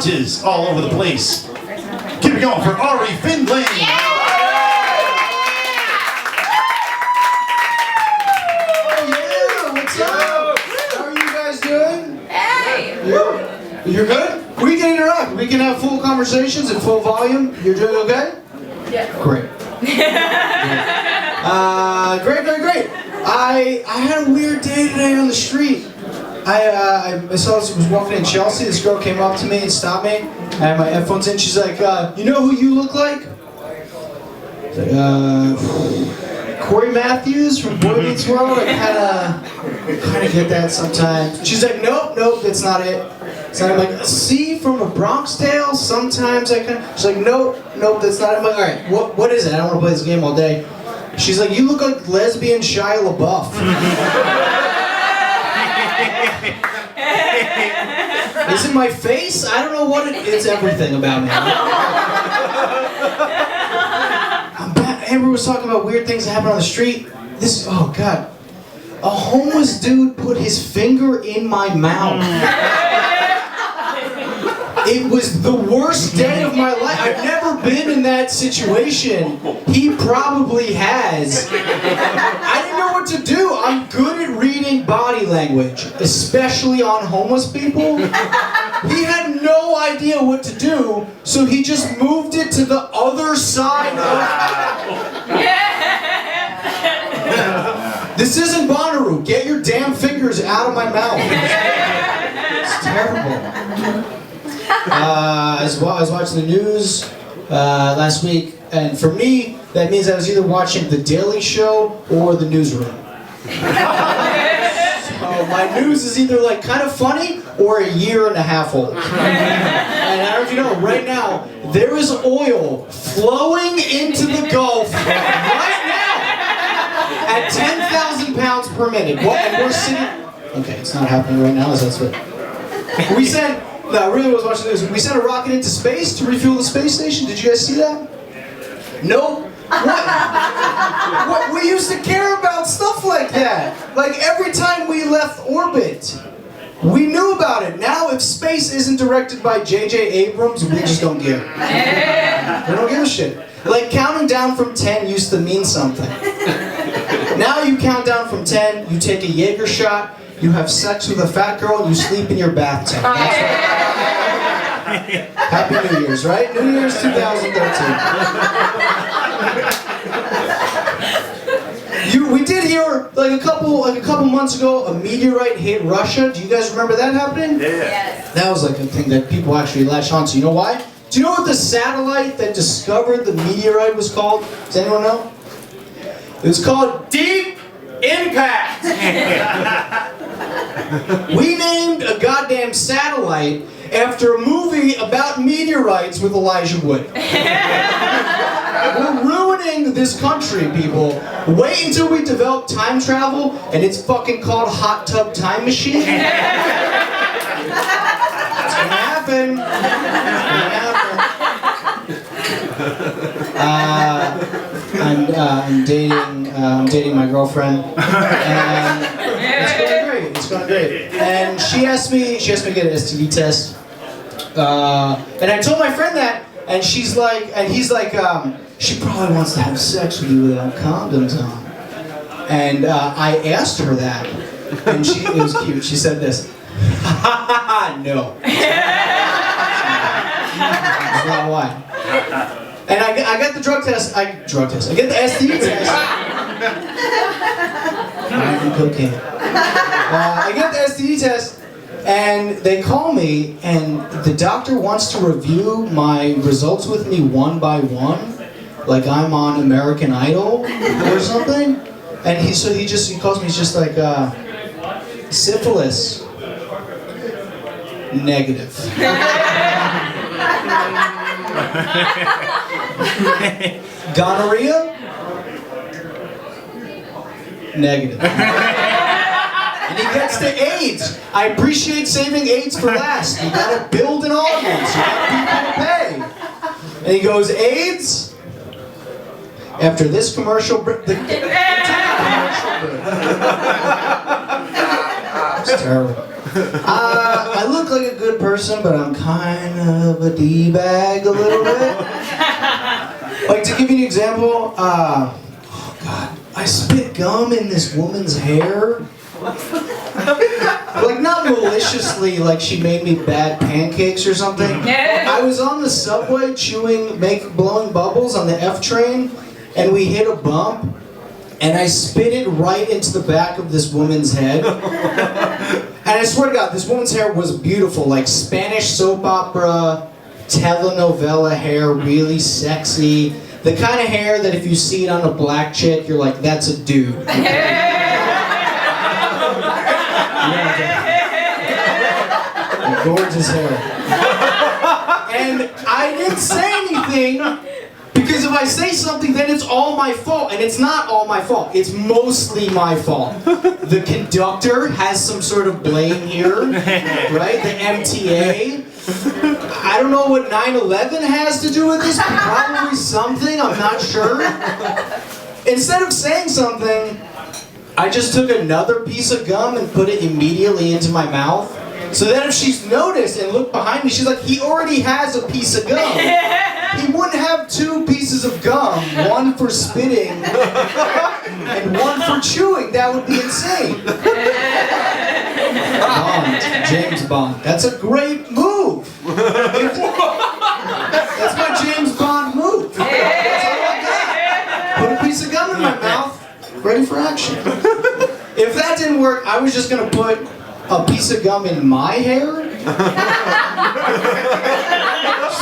punches all over the place. Keep it going for Ahri Findling. What's up? How are you guys doing? Hey! You're good? We can interact. We can have full conversations at full volume. You're doing okay? Yeah. Great. Great. I had a weird day today on the street. I was walking in Chelsea. This girl came up to me and stopped me. I had my headphones in. She's like, you know who you look like? I was like, Corey Matthews from Boy Meets World. I kind of get that sometimes. She's like, nope, that's not it. So I'm like, C from A Bronx Tale. Sometimes I kind of. She's like, nope, that's not it. I'm like, all right, what is it? I don't want to play this game all day. She's like, you look like lesbian Shia LaBeouf. Is it my face? I don't know what it is. It's everything about me. Amber was talking about weird things that happen on the street. Oh God. A homeless dude put his finger in my mouth. It was the worst day of my life. I've never been in that situation. He probably has. I didn't know what to do. I'm good at reading body language, especially on homeless people. He had no idea what to do, so he just moved it to the other side of... This isn't Bonnaroo. Get your damn fingers out of my mouth. It's terrible. I was watching the news last week, and for me, that means I was either watching The Daily Show or The Newsroom. So my news is either like kind of funny or a year and a half old. And I don't know if you know, right now, there is oil flowing into the Gulf right now at 10,000 pounds per minute. And we're sitting... Okay, it's not happening right now, that's what... We said... No, I really was watching this. We sent a rocket into space to refuel the space station. Did you guys see that? Nope. What? We used to care about stuff like that. Like every time we left orbit, we knew about it. Now, if space isn't directed by J.J. Abrams, we just don't give. We don't give a shit. Like counting down from 10 used to mean something. Now you count down from 10, you take a Jaeger shot, you have sex with a fat girl, and you sleep in your bathtub. That's right. Happy New Year's, right? New Year's 2013. We did hear like a couple months ago a meteorite hit Russia. Do you guys remember that happening? Yeah. Yes. That was like a thing that people actually latched onto. You know why? Do you know what the satellite that discovered the meteorite was called? Does anyone know? It was called Deep Impact. We named a goddamn satellite after a movie about meteorites with Elijah Wood. We're ruining this country, people. Wait until we develop time travel and it's fucking called Hot Tub Time Machine. It's gonna happen. I'm dating my girlfriend, and it's going great. And she asked me to get an STD test, and I told my friend that, and he's like, she probably wants to have sex with you without condoms on. And I asked her that, and it was cute. She said this, no. That's not why. And I got the drug test. I get the STD test. I'm cocaine. I get the STD test, and they call me, and the doctor wants to review my results with me one by one, like I'm on American Idol or something. And he calls me. He's just like syphilis, negative. Gonorrhea? Negative. And he gets to AIDS. I appreciate saving AIDS for last. You gotta build an audience. You got people to pay. And he goes, AIDS? After this commercial break. It's terrible. I look like a good person, but I'm kind of a D-bag a little bit. Like, to give you an example, oh God, I spit gum in this woman's hair. Like, not maliciously, like she made me bad pancakes or something. I was on the subway blowing bubbles on the F train, and we hit a bump, and I spit it right into the back of this woman's head. And I swear to God, this woman's hair was beautiful, like Spanish soap opera, telenovela hair, really sexy. The kind of hair that if you see it on a black chick, you're like, that's a dude. Gorgeous hair. And I didn't say anything, because if I say something, then it's all my fault. And it's not all my fault. It's mostly my fault. The conductor has some sort of blame here, right? The MTA. I don't know what 9/11 has to do with this. Probably something, I'm not sure. Instead of saying something, I just took another piece of gum and put it immediately into my mouth. So that if she's noticed and looked behind me, she's like, he already has a piece of gum. He wouldn't have 2 pieces of gum, one for spitting and one for chewing. That would be insane. Bond, James Bond. That's a great move. That's my James Bond move. That's all I got. Put a piece of gum in my mouth, ready for action. If that didn't work, I was just going to put a piece of gum in my hair,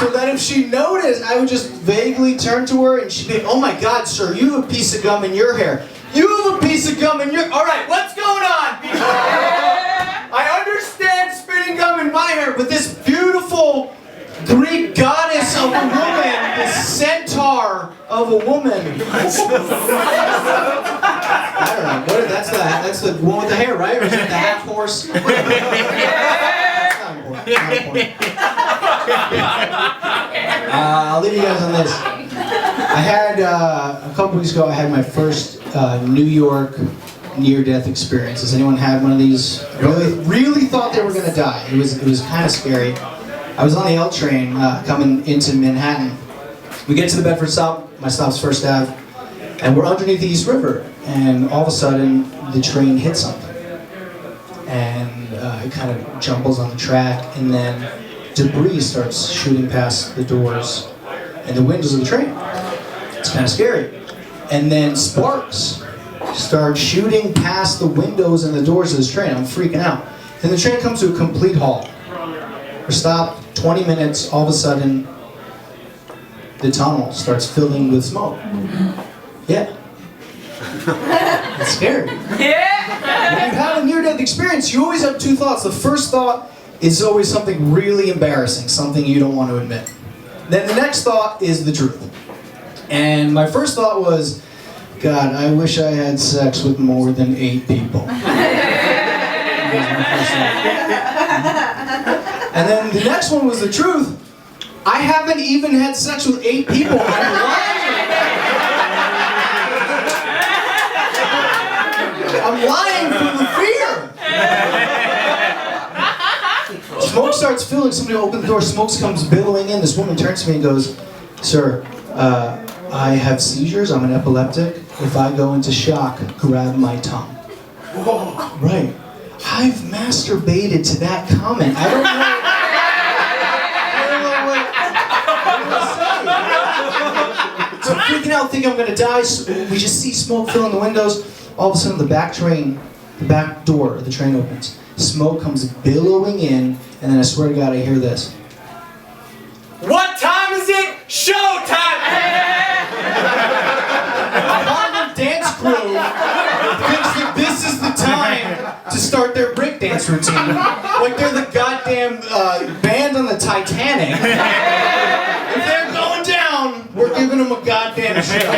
so that if she noticed, I would just vaguely turn to her and she'd be, oh my God, sir, you have a piece of gum in your hair. You have a piece of gum in your... All right, what's going on? I understand spitting gum in my hair, but this beautiful Greek goddess of a woman, this centaur of a woman. I don't know. That's the one with the hair, right? Or is it the half horse? Not important. I'll leave you guys on this. I had a couple weeks ago. I had my first New York near-death experience. Has anyone had one of these? Really thought they were gonna die. It was kind of scary. I was on the L train coming into Manhattan. We get to the Bedford stop. My stop's First Ave, and we're underneath the East River. And all of a sudden, the train hits something, and it kind of jumbles on the track, and then debris starts shooting past the doors and the windows of the train. It's kind of scary. And then sparks start shooting past the windows and the doors of this train. I'm freaking out. Then the train comes to a complete halt. We're stopped 20 minutes. All of a sudden, the tunnel starts filling with smoke. Yeah. It's scary. Yeah. When you have a near-death experience, you always have 2 thoughts. The first thought is always something really embarrassing, something you don't want to admit. Then the next thought is the truth. And my first thought was, God, I wish I had sex with more than 8 people. That was my first thought. And then the next one was the truth. I haven't even had sex with 8 people. I'm lying. I'm lying from the fear. Smoke starts filling. Somebody opened the door. Smoke comes billowing in. This woman turns to me and goes, "Sir, I have seizures. I'm an epileptic. If I go into shock, grab my tongue." Oh, right. I've masturbated to that comment. I don't know what So I'm freaking out, thinking I'm gonna die. So we just see smoke filling the windows. All of a sudden, the back door of the train opens. Smoke comes billowing in, and then I swear to God, I hear this. What time is it? Showtime! A Harlem dance crew thinks that this is the time to start their breakdance routine. Like they're the goddamn band on the Titanic. If they're going down, we're giving them a goddamn show.